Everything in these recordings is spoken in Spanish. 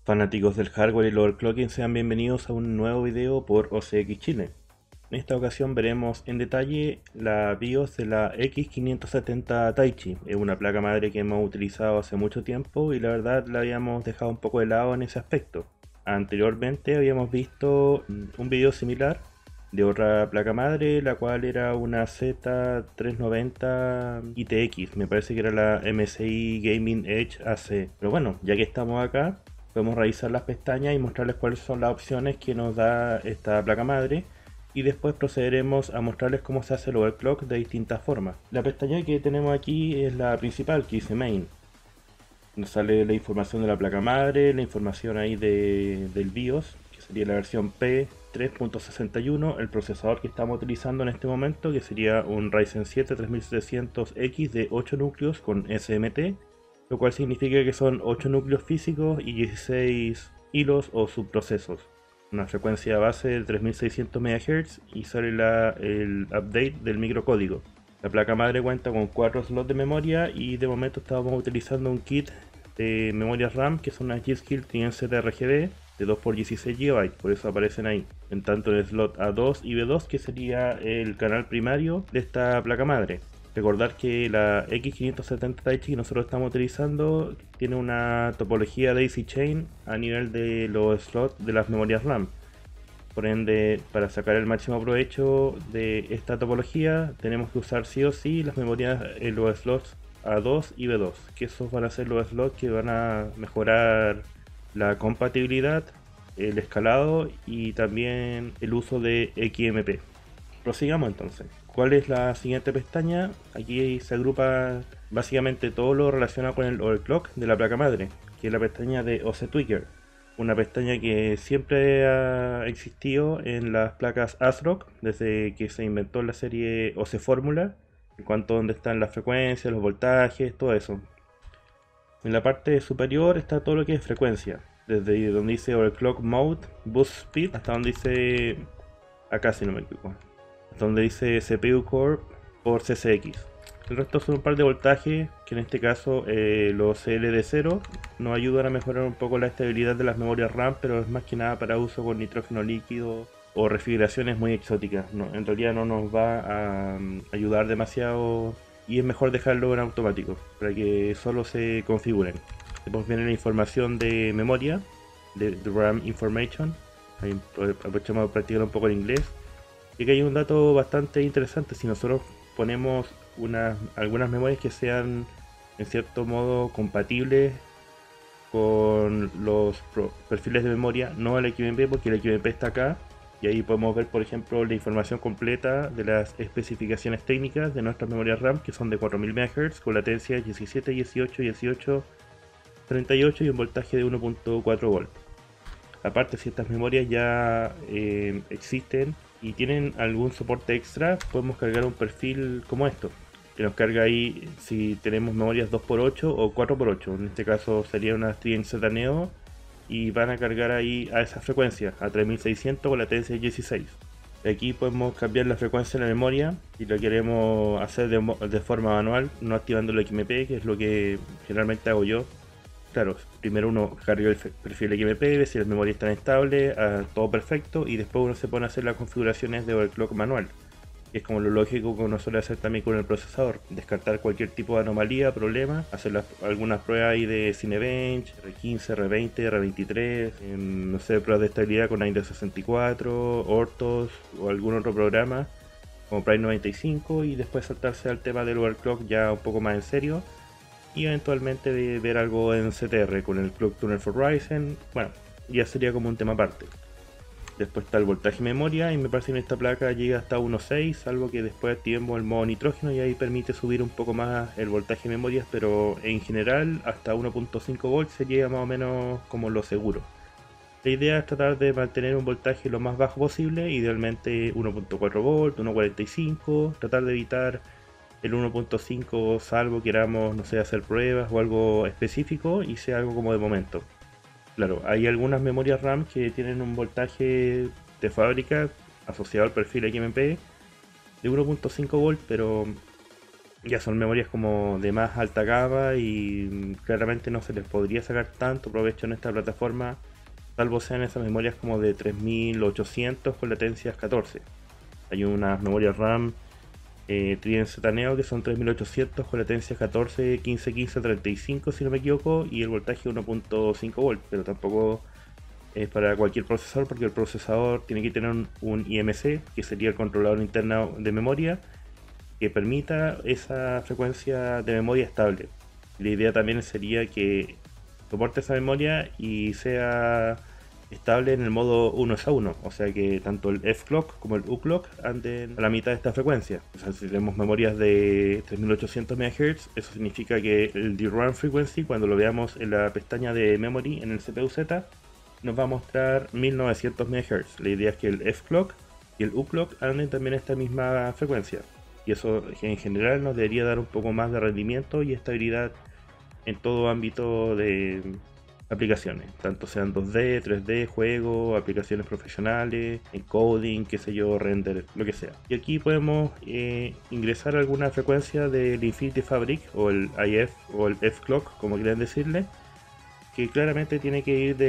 Fanáticos del hardware y el overclocking, sean bienvenidos a un nuevo video por OCX Chile. En esta ocasión veremos en detalle la BIOS de la X570 Taichi. Es una placa madre que hemos utilizado hace mucho tiempo y la verdad la habíamos dejado un poco de lado en ese aspecto. Anteriormente habíamos visto un video similar de otra placa madre, la cual era una Z390 ITX, me parece que era la MSI Gaming Edge AC. Pero bueno, ya que estamos acá, podemos revisar las pestañas y mostrarles cuáles son las opciones que nos da esta placa madre, y después procederemos a mostrarles cómo se hace el overclock de distintas formas. La pestaña que tenemos aquí es la principal, que dice Main. Nos sale la información de la placa madre, la información ahí del BIOS, que sería la versión P3.61, el procesador que estamos utilizando en este momento, que sería un Ryzen 7 3700X de 8 núcleos con SMT, lo cual significa que son 8 núcleos físicos y 16 hilos o subprocesos. Una frecuencia base de 3600 MHz y sale el update del microcódigo. La placa madre cuenta con 4 slots de memoria y de momento estamos utilizando un kit de memorias RAM que son unas G.Skill TN-Z-RGB de 2x16 GB, por eso aparecen ahí, en tanto el slot A2 y B2, que sería el canal primario de esta placa madre. Recordar que la X570 Taichi que nosotros estamos utilizando tiene una topología daisy chain a nivel de los slots de las memorias RAM. Por ende, para sacar el máximo provecho de esta topología tenemos que usar sí o sí las memorias en los slots A2 y B2, que esos van a ser los slots que van a mejorar la compatibilidad, el escalado y también el uso de XMP. Prosigamos entonces. ¿Cuál es la siguiente pestaña? Aquí se agrupa básicamente todo lo relacionado con el overclock de la placa madre, que es la pestaña de OC Tweaker, una pestaña que siempre ha existido en las placas ASRock desde que se inventó la serie OC Fórmula, en cuanto a donde están las frecuencias, los voltajes, todo eso. En la parte superior está todo lo que es frecuencia, desde donde dice Overclock Mode, Boost Speed, hasta donde dice, acá si no me equivoco, donde dice CPU Core por CCX. El resto son un par de voltajes que en este caso los CLD0 nos ayudan a mejorar un poco la estabilidad de las memorias RAM, pero es más que nada para uso con nitrógeno líquido o refrigeraciones muy exóticas. No, en realidad no nos va a ayudar demasiado y es mejor dejarlo en automático para que solo se configuren. Después viene la información de memoria, de RAM Information. Ahí aprovechamos de practicar un poco el inglés. Y que hay un dato bastante interesante: si nosotros ponemos algunas memorias que sean en cierto modo compatibles con los perfiles de memoria, no el XMP, porque el XMP está acá, y ahí podemos ver por ejemplo la información completa de las especificaciones técnicas de nuestras memorias RAM, que son de 4000 MHz con latencia 17, 18, 18, 38 y un voltaje de 1.4 volt. Aparte, si estas memorias ya existen y tienen algún soporte extra, podemos cargar un perfil como esto, que nos carga ahí si tenemos memorias 2x8 o 4x8. En este caso sería una TN-Z Neo y van a cargar ahí a esa frecuencia, a 3600 con latencia de 16. Aquí podemos cambiar la frecuencia de la memoria si lo queremos hacer de forma manual, no activando el XMP, que es lo que generalmente hago yo. Claro, primero uno carga el perfil XMP, ve si las memorias están estables, todo perfecto, y después uno se pone a hacer las configuraciones de overclock manual, que es como lo lógico que uno suele hacer también con el procesador: descartar cualquier tipo de anomalía, problema, hacer algunas pruebas ahí de Cinebench, R15, R20, R23, no sé, pruebas de estabilidad con Intel 64, Ortos o algún otro programa como Prime 95, y después saltarse al tema del overclock ya un poco más en serio, y eventualmente de ver algo en CTR con el Clock Tuner for Ryzen. Bueno, ya sería como un tema aparte. Después está el voltaje memoria, y me parece que en esta placa llega hasta 1.6, salvo que después activemos el modo nitrógeno y ahí permite subir un poco más el voltaje de memorias, pero en general hasta 1.5 volts sería más o menos como lo seguro. La idea es tratar de mantener un voltaje lo más bajo posible, idealmente 1.4 volt, 1.45, tratar de evitar el 1.5 salvo queramos, no sé, hacer pruebas o algo específico y sea algo como de momento. Claro, hay algunas memorias RAM que tienen un voltaje de fábrica asociado al perfil XMP de 1.5 volt, pero ya son memorias como de más alta gama y claramente no se les podría sacar tanto provecho en esta plataforma, salvo sean esas memorias como de 3800 con latencias 14. Hay unas memorias RAM Trident Z Neo que son 3800 con latencias 14, 15, 15, 35 si no me equivoco, y el voltaje 1.5 volt, pero tampoco es para cualquier procesador porque el procesador tiene que tener un IMC, que sería el controlador interno de memoria, que permita esa frecuencia de memoria estable. La idea también sería que soporte esa memoria y sea estable en el modo 1 a 1, o sea que tanto el F-Clock como el U-Clock anden a la mitad de esta frecuencia. O sea, si tenemos memorias de 3800 MHz, eso significa que el DRAM frequency, cuando lo veamos en la pestaña de memory en el CPU-Z, nos va a mostrar 1900 MHz. La idea es que el F-Clock y el U-Clock anden también a esta misma frecuencia. Y eso en general nos debería dar un poco más de rendimiento y estabilidad en todo ámbito de aplicaciones, tanto sean 2D, 3D, juego, aplicaciones profesionales, encoding, qué sé yo, render, lo que sea. Y aquí podemos ingresar alguna frecuencia del Infinity Fabric o el IF o el F-Clock, como quieran decirle, que claramente tiene que ir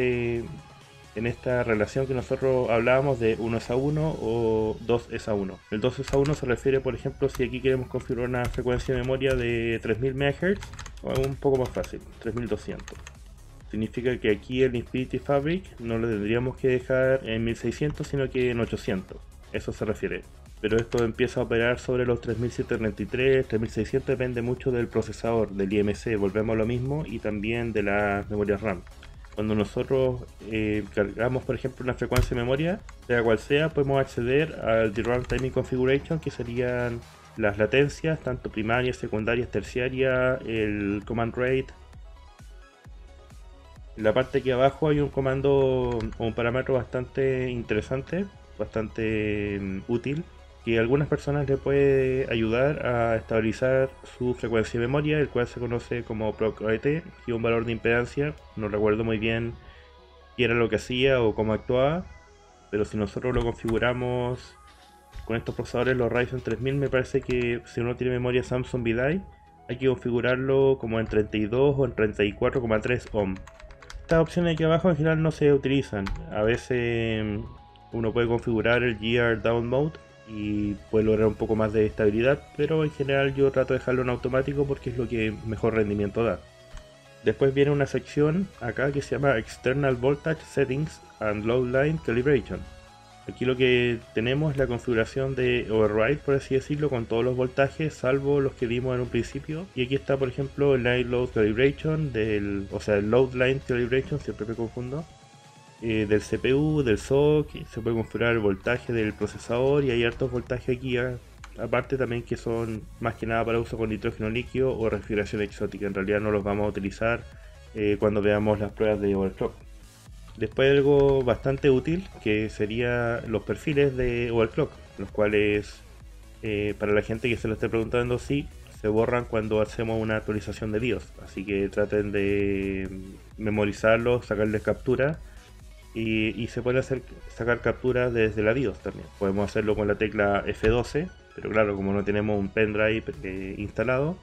en esta relación que nosotros hablábamos de 1 a 1 o 2 a 1. El 2 a 1 se refiere, por ejemplo, si aquí queremos configurar una frecuencia de memoria de 3000 MHz, o un poco más fácil, 3200. Significa que aquí el Infinity Fabric no lo tendríamos que dejar en 1600, sino que en 800. Eso se refiere. Pero esto empieza a operar sobre los 3733, 3600, depende mucho del procesador, del IMC, volvemos a lo mismo, y también de las memorias RAM. Cuando nosotros cargamos, por ejemplo, una frecuencia de memoria, sea cual sea, podemos acceder al DRAM Timing Configuration, que serían las latencias, tanto primarias, secundarias, terciarias, el command rate. En la parte aquí abajo hay un comando o un parámetro bastante interesante, bastante útil, que a algunas personas le puede ayudar a estabilizar su frecuencia de memoria, el cual se conoce como PROC-OET, que es un valor de impedancia. No recuerdo muy bien qué era lo que hacía o cómo actuaba, pero si nosotros lo configuramos con estos procesadores, los Ryzen 3000, me parece que si uno tiene memoria Samsung VDI, hay que configurarlo como en 32 o en 34,3 ohm. Estas opciones aquí abajo en general no se utilizan. A veces uno puede configurar el GR Down Mode y puede lograr un poco más de estabilidad, pero en general yo trato de dejarlo en automático porque es lo que mejor rendimiento da. Después viene una sección acá que se llama External Voltage Settings and Load Line Calibration. Aquí lo que tenemos es la configuración de override, por así decirlo, con todos los voltajes, salvo los que vimos en un principio. Y aquí está, por ejemplo, el Line Load Calibration, el Load Line Calibration, siempre me confundo, del CPU, del SOC. Se puede configurar el voltaje del procesador y hay hartos voltajes aquí, aparte también, que son más que nada para uso con nitrógeno líquido o refrigeración exótica. En realidad no los vamos a utilizar cuando veamos las pruebas de overclock. Después algo bastante útil, que sería los perfiles de overclock, los cuales para la gente que se lo esté preguntando, sí, se borran cuando hacemos una actualización de BIOS, así que traten de memorizarlos, sacarles captura y se puede sacar capturas desde la BIOS también. Podemos hacerlo con la tecla F12, pero claro, como no tenemos un pendrive instalado,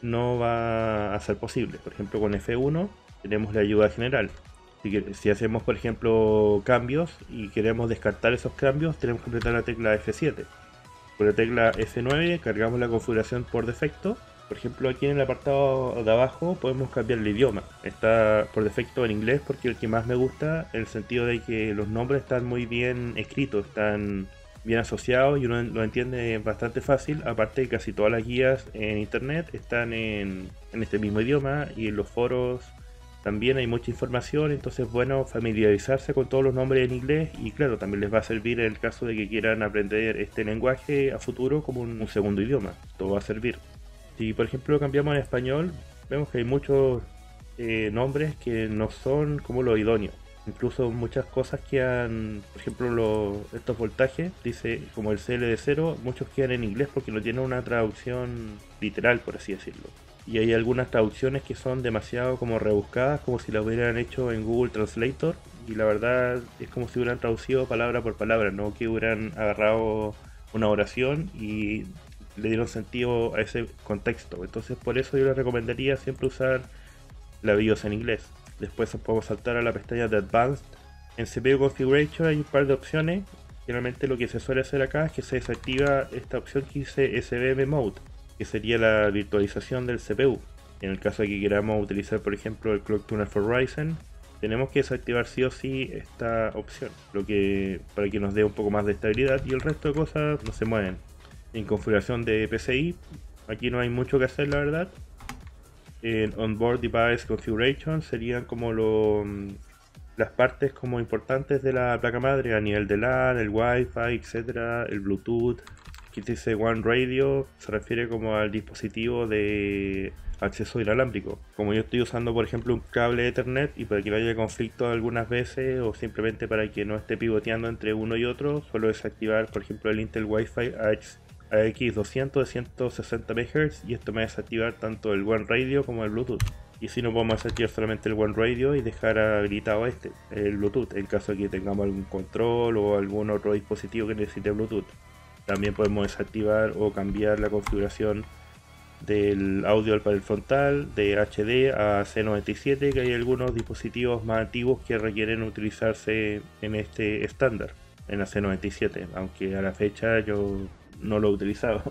no va a ser posible. Por ejemplo, con F1 tenemos la ayuda general. Si hacemos, por ejemplo, cambios y queremos descartar esos cambios, tenemos que apretar la tecla F7. Con la tecla F9 cargamos la configuración por defecto. Por ejemplo, aquí en el apartado de abajo podemos cambiar el idioma. Está por defecto en inglés porque es el que más me gusta, en el sentido de que los nombres están muy bien escritos, están bien asociados y uno lo entiende bastante fácil. Aparte de casi todas las guías en internet están en este mismo idioma, y en los foros también hay mucha información, entonces es bueno familiarizarse con todos los nombres en inglés, y claro, también les va a servir en el caso de que quieran aprender este lenguaje a futuro como un segundo idioma. Todo va a servir. Si por ejemplo cambiamos en español, vemos que hay muchos nombres que no son como lo idóneo. Incluso muchas cosas quedan, por ejemplo estos voltajes, dice como el CL0, muchos quedan en inglés porque no tienen una traducción literal, por así decirlo. Y hay algunas traducciones que son demasiado como rebuscadas, como si las hubieran hecho en Google Translator, y la verdad es como si hubieran traducido palabra por palabra, no que hubieran agarrado una oración y le dieron sentido a ese contexto. Entonces por eso yo les recomendaría siempre usar la BIOS en inglés. Después podemos saltar a la pestaña de Advanced. En CPU Configuration hay un par de opciones. Generalmente lo que se suele hacer acá es que se desactiva esta opción que dice SVM Mode, que sería la virtualización del CPU. En el caso de que queramos utilizar por ejemplo el Clock Tuner for Ryzen, tenemos que desactivar sí o sí esta opción, para que nos dé un poco más de estabilidad, y el resto de cosas no se mueven. En configuración de PCI, aquí no hay mucho que hacer la verdad. En Onboard Device Configuration serían como las partes como importantes de la placa madre a nivel de LAN, el Wi-Fi, etcétera, el Bluetooth. Aquí dice One Radio, se refiere como al dispositivo de acceso inalámbrico. Como yo estoy usando por ejemplo un cable Ethernet, y para que no haya conflicto algunas veces o simplemente para que no esté pivoteando entre uno y otro, suelo desactivar por ejemplo el Intel Wi-Fi AX200 de 160 MHz, y esto me va a desactivar tanto el One Radio como el Bluetooth. Y si no, podemos desactivar solamente el One Radio y dejar habilitado el Bluetooth, en caso de que tengamos algún control o algún otro dispositivo que necesite Bluetooth. También podemos desactivar o cambiar la configuración del audio al panel frontal de HD a C97, que hay algunos dispositivos más antiguos que requieren utilizarse en este estándar, en la C97, aunque a la fecha yo no lo he utilizado,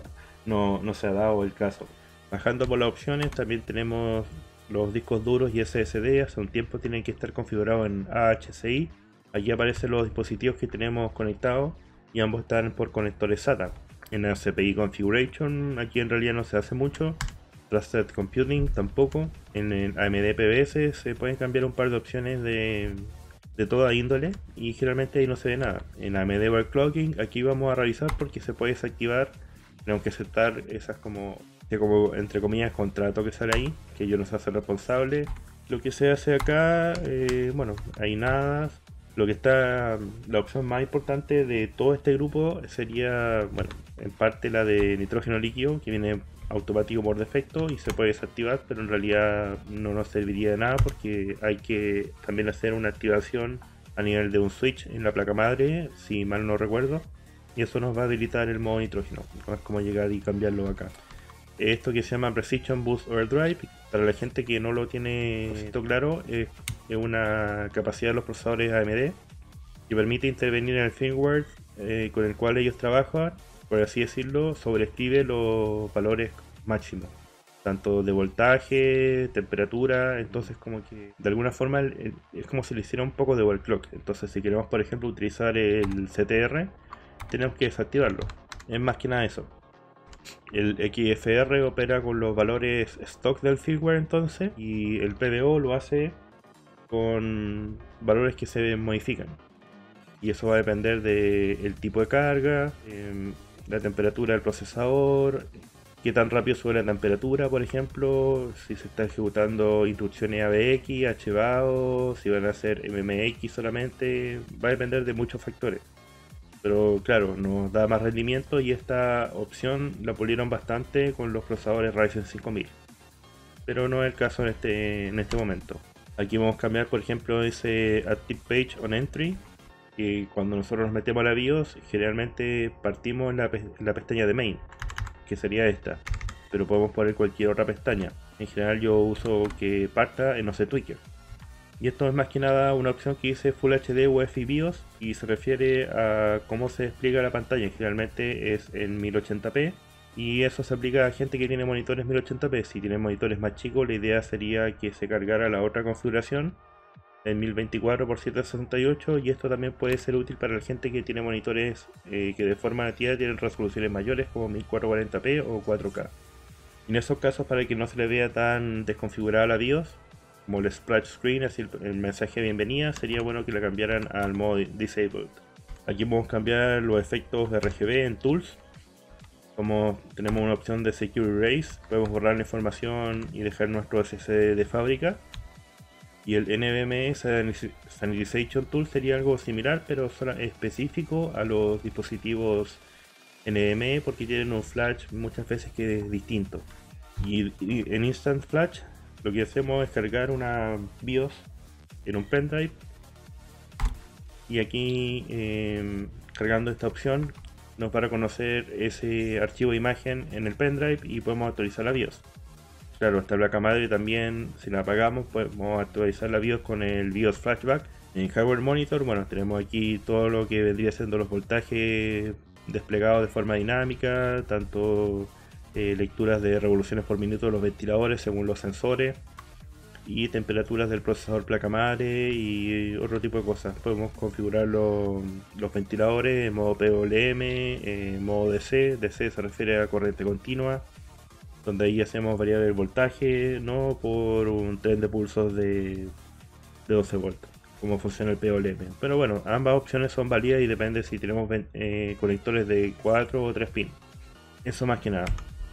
no se ha dado el caso. Bajando por las opciones también tenemos los discos duros y SSD. Hace un tiempo tienen que estar configurados en AHCI. Aquí aparecen los dispositivos que tenemos conectados y ambos están por conectores SATA. En la CPI Configuration aquí en realidad no se hace mucho. Trusted Computing tampoco. En el AMD PBS se pueden cambiar un par de opciones de toda índole y generalmente ahí no se ve nada. En AMD Overclocking aquí vamos a revisar porque se puede desactivar. Tenemos que aceptar esas como entre comillas contrato que sale ahí, que yo no se hace responsable. Lo que se hace acá, bueno, hay nada. Lo que está, la opción más importante de todo este grupo sería, bueno, en parte la de nitrógeno líquido, que viene automático por defecto y se puede desactivar, pero en realidad no nos serviría de nada porque hay que también hacer una activación a nivel de un switch en la placa madre, si mal no recuerdo, y eso nos va a habilitar el modo nitrógeno. No es como llegar y cambiarlo acá. Esto que se llama Precision Boost Overdrive, para la gente que no lo tiene claro, es una capacidad de los procesadores AMD que permite intervenir en el firmware con el cual ellos trabajan, por así decirlo, sobreescribe los valores máximos, tanto de voltaje, temperatura. Entonces como que de alguna forma es como si le hiciera un poco de overclock. Entonces si queremos por ejemplo utilizar el CTR, tenemos que desactivarlo. Es más que nada eso. El XFR opera con los valores stock del firmware entonces, y el PBO lo hace con valores que se modifican, y eso va a depender del tipo de carga, la temperatura del procesador, qué tan rápido sube la temperatura, por ejemplo, si se está ejecutando instrucciones ABX, HBAO, si van a ser MMX solamente, va a depender de muchos factores. Pero claro, nos da más rendimiento, y esta opción la pulieron bastante con los procesadores Ryzen 5000. Pero no es el caso en este momento. Aquí vamos a cambiar por ejemplo ese Active Page on Entry, que cuando nosotros nos metemos a la BIOS generalmente partimos en la pestaña de Main, que sería esta. Pero podemos poner cualquier otra pestaña. En general yo uso que parta en OC Tweaker. Y esto es más que nada una opción que dice Full HD UEFI BIOS, y se refiere a cómo se despliega la pantalla. Generalmente es en 1080p, y eso se aplica a gente que tiene monitores 1080p. Si tienen monitores más chicos, la idea sería que se cargara la otra configuración en 1024x768, y esto también puede ser útil para la gente que tiene monitores que de forma nativa tienen resoluciones mayores como 1440p o 4K. En esos casos, para que no se le vea tan desconfigurada la BIOS, como el splash screen, así el mensaje de bienvenida, sería bueno que la cambiaran al modo disabled. Aquí podemos cambiar los efectos RGB en Tools. Como tenemos una opción de Secure Erase, podemos borrar la información y dejar nuestro SSD de fábrica. Y el NVMe Sanitization Tool sería algo similar, pero específico a los dispositivos NVMe, porque tienen un flash muchas veces que es distinto. Y en Instant Flash lo que hacemos es cargar una BIOS en un pendrive, y aquí cargando esta opción nos va a reconocer ese archivo de imagen en el pendrive y podemos actualizar la BIOS. Claro, esta placa madre también, si la apagamos, podemos actualizar la BIOS con el BIOS Flashback. En Hardware Monitor, bueno, tenemos aquí todo lo que vendría siendo los voltajes desplegados de forma dinámica, tanto lecturas de revoluciones por minuto de los ventiladores según los sensores, y temperaturas del procesador placa madre y otro tipo de cosas. Podemos configurar los ventiladores en modo PWM, en modo DC. DC se refiere a corriente continua, donde ahí hacemos variar el voltaje, no por un tren de pulsos de 12 voltios, como funciona el PWM. Pero bueno, ambas opciones son válidas y depende si tenemos conectores de 4 o 3 pins. Eso más que nada.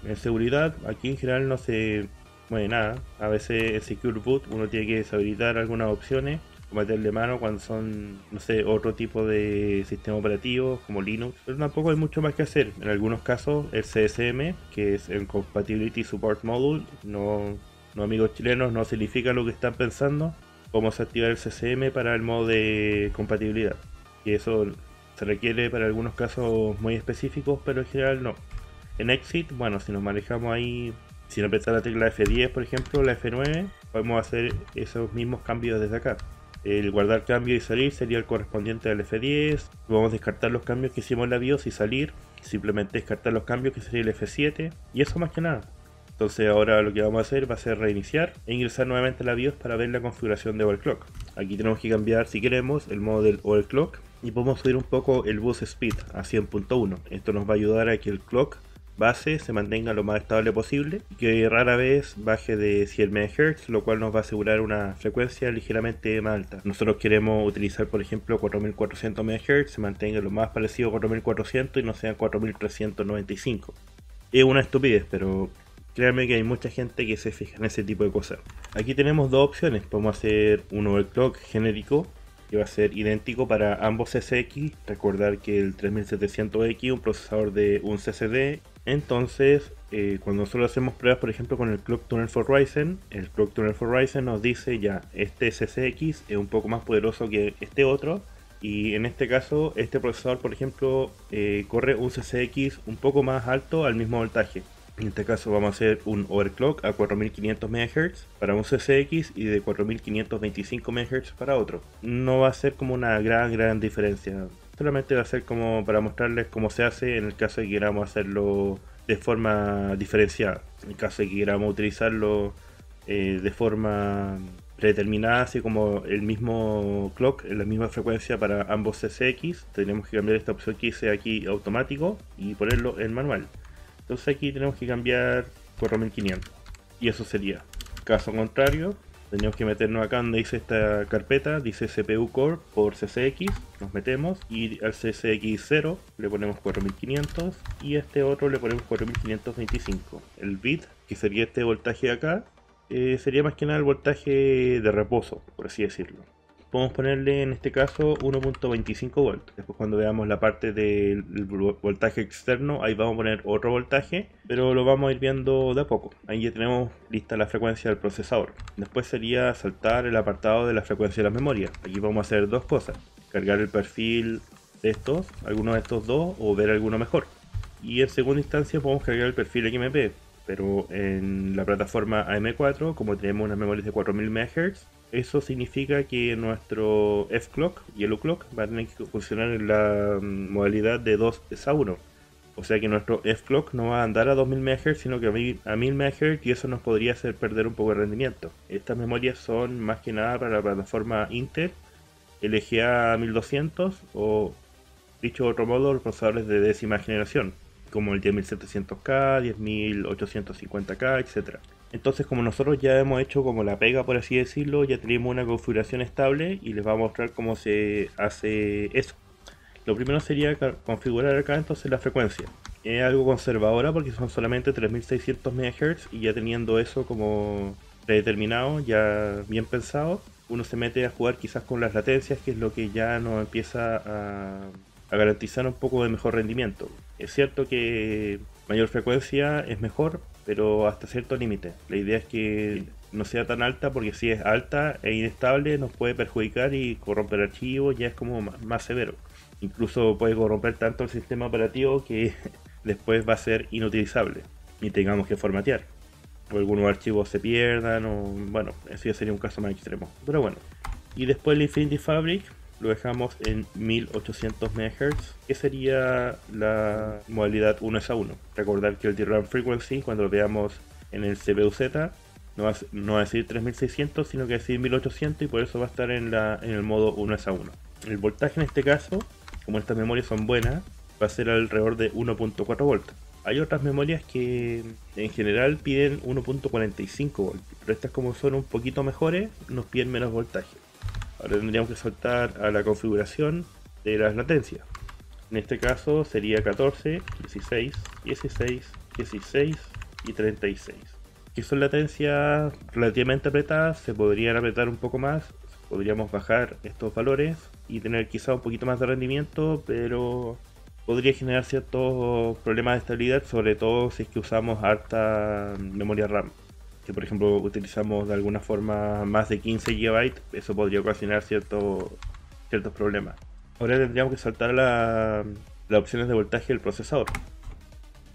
En seguridad, aquí en general no se mueve nada. A veces en Secure Boot uno tiene que deshabilitar algunas opciones o meterle mano cuando son, no sé, otro tipo de sistema operativo como Linux. Pero tampoco hay mucho más que hacer. En algunos casos el CSM, que es el Compatibility Support Module, no amigos chilenos, no significa lo que están pensando. Podemos activar el CCM para el modo de compatibilidad. Y eso se requiere para algunos casos muy específicos, pero en general no. En Exit, bueno, si nos manejamos ahí, sin apretar la tecla F10 por ejemplo, la F9, podemos hacer esos mismos cambios desde acá. El guardar cambio y salir sería el correspondiente al F10. Podemos descartar los cambios que hicimos en la BIOS y salir. Simplemente descartar los cambios que sería el F7. Y eso más que nada. Entonces ahora lo que vamos a hacer va a ser reiniciar e ingresar nuevamente a la BIOS para ver la configuración de overclock. Aquí tenemos que cambiar, si queremos, el modo del overclock. Y podemos subir un poco el bus speed a 100.1. Esto nos va a ayudar a que el clock base se mantenga lo más estable posible y que rara vez baje de 100 MHz, lo cual nos va a asegurar una frecuencia ligeramente más alta. Nosotros queremos utilizar, por ejemplo, 4400 MHz, se mantenga lo más parecido a 4400 y no sea 4395. Es una estupidez, pero créanme que hay mucha gente que se fija en ese tipo de cosas. Aquí tenemos dos opciones. Podemos hacer un overclock genérico que va a ser idéntico para ambos CCX. Recordar que el 3700X es un procesador de un CCD. Entonces, cuando nosotros hacemos pruebas, por ejemplo, con el Clock Tunnel for Ryzen, el Clock Tunnel for Ryzen nos dice ya, este CCX es un poco más poderoso que este otro. Y en este caso, este procesador, por ejemplo, corre un CCX un poco más alto al mismo voltaje. En este caso vamos a hacer un overclock a 4500 MHz para un CCX y de 4525 MHz para otro. No va a ser como una gran diferencia. Solamente va a ser como para mostrarles cómo se hace en el caso de que queramos hacerlo de forma diferenciada. En el caso de que queramos utilizarlo de forma predeterminada, así como el mismo clock, en la misma frecuencia para ambos CCX, tenemos que cambiar esta opción que hice aquí automático y ponerlo en manual. Entonces aquí tenemos que cambiar 4500 y eso sería. Caso contrario, tenemos que meternos acá donde dice esta carpeta, dice CPU Core por CCX, nos metemos y al CCX 0 le ponemos 4500 y a este otro le ponemos 4525. El bit, que sería este voltaje de acá, sería más que nada el voltaje de reposo, por así decirlo. Podemos ponerle en este caso 1.25 volts. Después cuando veamos la parte del voltaje externo, ahí vamos a poner otro voltaje, pero lo vamos a ir viendo de a poco. Ahí ya tenemos lista la frecuencia del procesador. Después sería saltar el apartado de la frecuencia de la memoria. Aquí vamos a hacer dos cosas: cargar el perfil de estos, alguno de estos dos, o ver alguno mejor. Y en segunda instancia podemos cargar el perfil XMP, pero en la plataforma AM4, como tenemos unas memorias de 4000 MHz, eso significa que nuestro F-Clock y el U-Clock va a tener que funcionar en la modalidad de 2-1. O sea que nuestro F-Clock no va a andar a 2000 MHz, sino que a 1000 MHz, y eso nos podría hacer perder un poco de rendimiento. Estas memorias son más que nada para la plataforma Intel, LGA 1200 o, dicho de otro modo, los procesadores de décima generación, como el 10700K, 10850K, etc. Entonces, como nosotros ya hemos hecho como la pega, por así decirlo, ya tenemos una configuración estable y les voy a mostrar cómo se hace eso. Lo primero sería configurar acá entonces la frecuencia. Es algo conservadora porque son solamente 3600 MHz y ya teniendo eso como predeterminado, ya bien pensado, uno se mete a jugar quizás con las latencias, que es lo que ya nos empieza a garantizar un poco de mejor rendimiento. Es cierto que mayor frecuencia es mejor, pero hasta cierto límite. La idea es que no sea tan alta, porque si es alta e inestable nos puede perjudicar y corromper archivos, ya es como más severo. Incluso puede corromper tanto el sistema operativo que después va a ser inutilizable y tengamos que formatear. O algunos archivos se pierdan, o bueno, eso ya sería un caso más extremo. Pero bueno. Y después el Infinity Fabric lo dejamos en 1800 MHz, que sería la modalidad 1 a 1. Recordar que el DRAM Frequency, cuando lo veamos en el CPU-Z, no va a decir 3600, sino que va a decir 1800, y por eso va a estar en el modo 1 a 1. El voltaje en este caso, como estas memorias son buenas, va a ser alrededor de 1.4 volts. Hay otras memorias que en general piden 1.45 volts, pero estas, como son un poquito mejores, nos piden menos voltaje. Ahora tendríamos que saltar a la configuración de las latencias. En este caso sería 14, 16, 16, 16 y 36. Que son latencias relativamente apretadas, se podrían apretar un poco más, podríamos bajar estos valores y tener quizá un poquito más de rendimiento, pero podría generar ciertos problemas de estabilidad, sobre todo si es que usamos harta memoria RAM. Si por ejemplo utilizamos de alguna forma más de 15 GB, eso podría ocasionar ciertos problemas. Ahora tendríamos que saltar a las opciones de voltaje del procesador.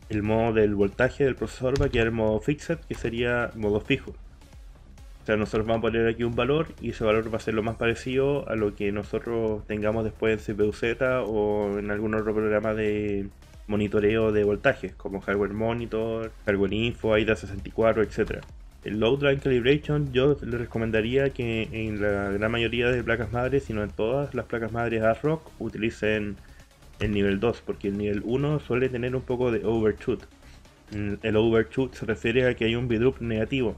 El modo del voltaje del procesador va a quedar en modo fixed, que sería modo fijo. O sea, nosotros vamos a poner aquí un valor y ese valor va a ser lo más parecido a lo que nosotros tengamos después en CPU-Z o en algún otro programa de monitoreo de voltajes, como Hardware Monitor, Hardware Info, AIDA64, etc. El Load Line Calibration yo les recomendaría que en la gran mayoría de placas madres, si no en todas las placas madres ASRock, utilicen el nivel 2, porque el nivel 1 suele tener un poco de overshoot. El overshoot se refiere a que hay un bidrup negativo,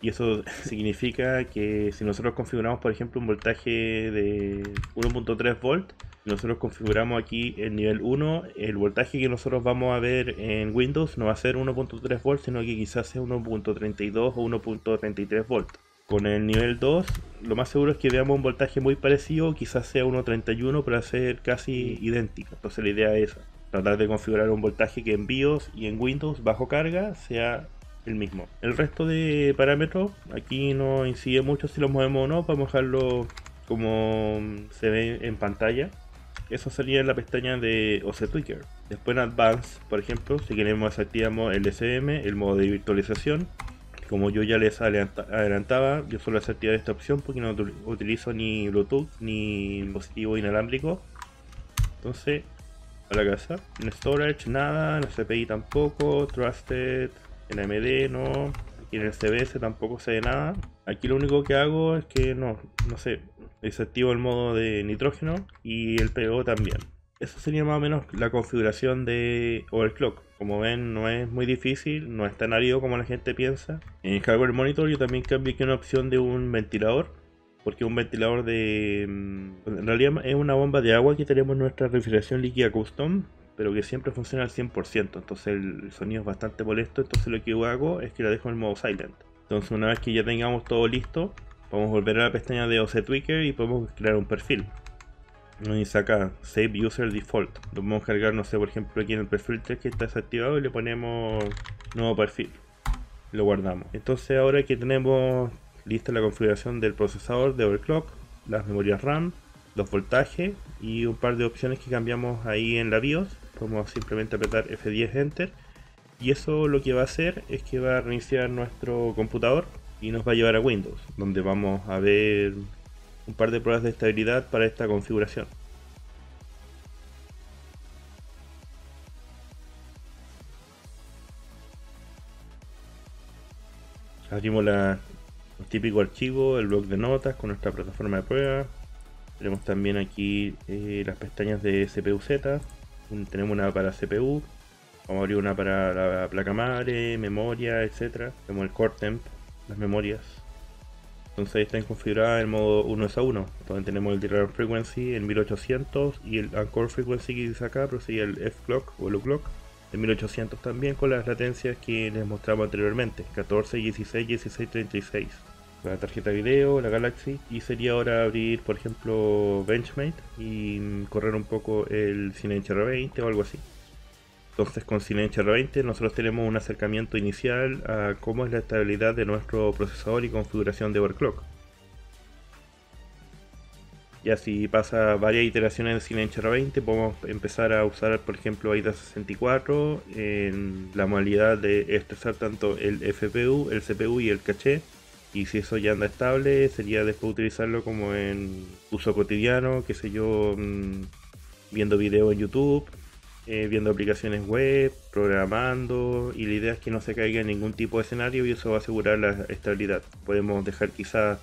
y eso significa que si nosotros configuramos por ejemplo un voltaje de 1.3 volt, nosotros configuramos aquí el nivel 1, el voltaje que nosotros vamos a ver en Windows no va a ser 1.3 volt, sino que quizás sea 1.32 o 1.33 volt. Con el nivel 2, lo más seguro es que veamos un voltaje muy parecido, quizás sea 1.31, pero va a ser casi idéntico. Entonces la idea es tratar de configurar un voltaje que en BIOS y en Windows bajo carga sea el mismo. El resto de parámetros aquí no incide mucho si los movemos o no, podemos dejarlo como se ve en pantalla. Eso sería en la pestaña de OC Tweaker. Después en Advanced, por ejemplo, si queremos desactivamos el SM, el modo de virtualización. Como yo ya les adelantaba, yo solo desactivar esta opción porque no utilizo ni Bluetooth ni dispositivo inalámbrico. Entonces, a la casa. En Storage nada, en CPI tampoco, Trusted, en AMD no, aquí en el CBS tampoco se ve nada. Aquí lo único que hago es que no sé, desactivo el modo de nitrógeno y el PO también. Eso sería más o menos la configuración de overclock. Como ven, no es muy difícil, no es tan árido como la gente piensa. En Hardware Monitor yo también cambié aquí una opción de un ventilador, porque un ventilador en realidad es una bomba de agua que tenemos en nuestra refrigeración líquida custom, pero que siempre funciona al 100%, entonces el sonido es bastante molesto. Entonces lo que yo hago es que la dejo en modo silent. Entonces una vez que ya tengamos todo listo, podemos volver a la pestaña de OC Tweaker y podemos crear un perfil. Nos dice acá Save User Default. Lo podemos cargar, no sé, por ejemplo aquí en el perfil 3 que está desactivado, y le ponemos nuevo perfil. Lo guardamos. Entonces ahora que tenemos lista la configuración del procesador de overclock, las memorias RAM, los voltajes y un par de opciones que cambiamos ahí en la BIOS, podemos simplemente apretar F10 Enter, y eso lo que va a hacer es que va a reiniciar nuestro computador y nos va a llevar a Windows, donde vamos a ver un par de pruebas de estabilidad para esta configuración. Abrimos el típico archivo, el bloc de notas con nuestra plataforma de prueba. Tenemos también aquí las pestañas de CPU-Z. Tenemos una para CPU, vamos a abrir una para la placa madre, memoria, etc. Tenemos el core temp, las memorias. Entonces ahí están configuradas en modo 1 a 1, donde tenemos el DRAM frequency en 1800 y el core frequency que dice acá, pero sería el F-clock o el U-clock en 1800 también, con las latencias que les mostramos anteriormente, 14, 16, 16, 36. La tarjeta video, la Galaxy, y sería ahora abrir por ejemplo Benchmade y correr un poco el Cinebench R20 o algo así. Entonces con Cinebench R20 nosotros tenemos un acercamiento inicial a cómo es la estabilidad de nuestro procesador y configuración de overclock. Ya si pasa varias iteraciones de Cinebench R20, podemos empezar a usar, por ejemplo, AIDA 64 en la modalidad de estresar tanto el FPU, el CPU y el caché. Y si eso ya anda estable, sería después utilizarlo como en uso cotidiano, qué sé yo, viendo videos en YouTube, viendo aplicaciones web, programando, y la idea es que no se caiga en ningún tipo de escenario y eso va a asegurar la estabilidad. Podemos dejar quizás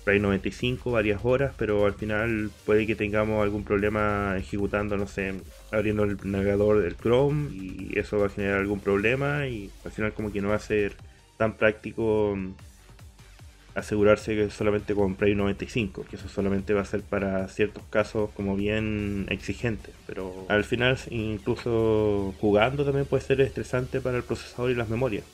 RAID 95 varias horas, pero al final puede que tengamos algún problema ejecutando, no sé, abriendo el navegador del Chrome, y eso va a generar algún problema y al final como que no va a ser tan práctico asegurarse que solamente con RAID 95, que eso solamente va a ser para ciertos casos como bien exigentes, pero al final incluso jugando también puede ser estresante para el procesador y las memorias.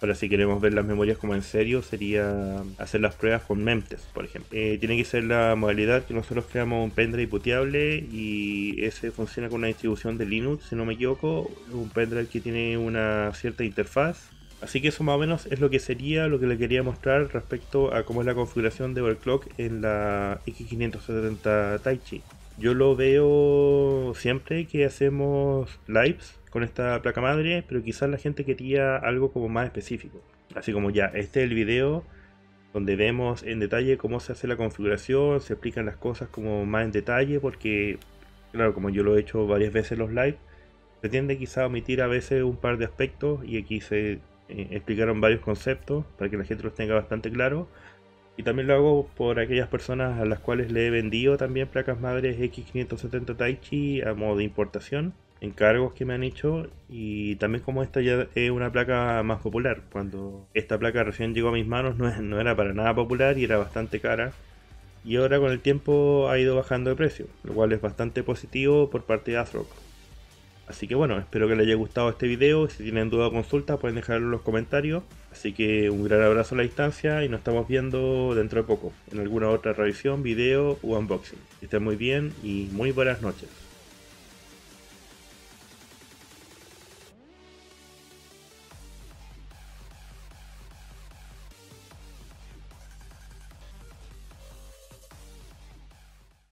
Ahora, si queremos ver las memorias como en serio, sería hacer las pruebas con Memtest, por ejemplo. Tiene que ser la modalidad que nosotros creamos un pendrive bootable y ese funciona con una distribución de Linux, si no me equivoco, un pendrive que tiene una cierta interfaz. Así que eso más o menos es lo que sería lo que le quería mostrar respecto a cómo es la configuración de overclock en la X570 Taichi. Yo lo veo siempre que hacemos lives con esta placa madre, pero quizás la gente quería algo como más específico. Así como ya, este es el video donde vemos en detalle cómo se hace la configuración, se explican las cosas como más en detalle, porque claro, como yo lo he hecho varias veces en los lives, se tiende quizá a omitir a veces un par de aspectos y aquí se explicaron varios conceptos para que la gente los tenga bastante claro. Y también lo hago por aquellas personas a las cuales le he vendido también placas madres X570 Taichi a modo de importación, encargos que me han hecho, y también como esta ya es una placa más popular. Cuando esta placa recién llegó a mis manos no era para nada popular y era bastante cara, y ahora con el tiempo ha ido bajando de precio, lo cual es bastante positivo por parte de ASRock. Así que bueno, espero que les haya gustado este video. Si tienen duda o consulta pueden dejarlo en los comentarios. Así que un gran abrazo a la distancia y nos estamos viendo dentro de poco en alguna otra revisión, video u unboxing. Que estén muy bien y muy buenas noches.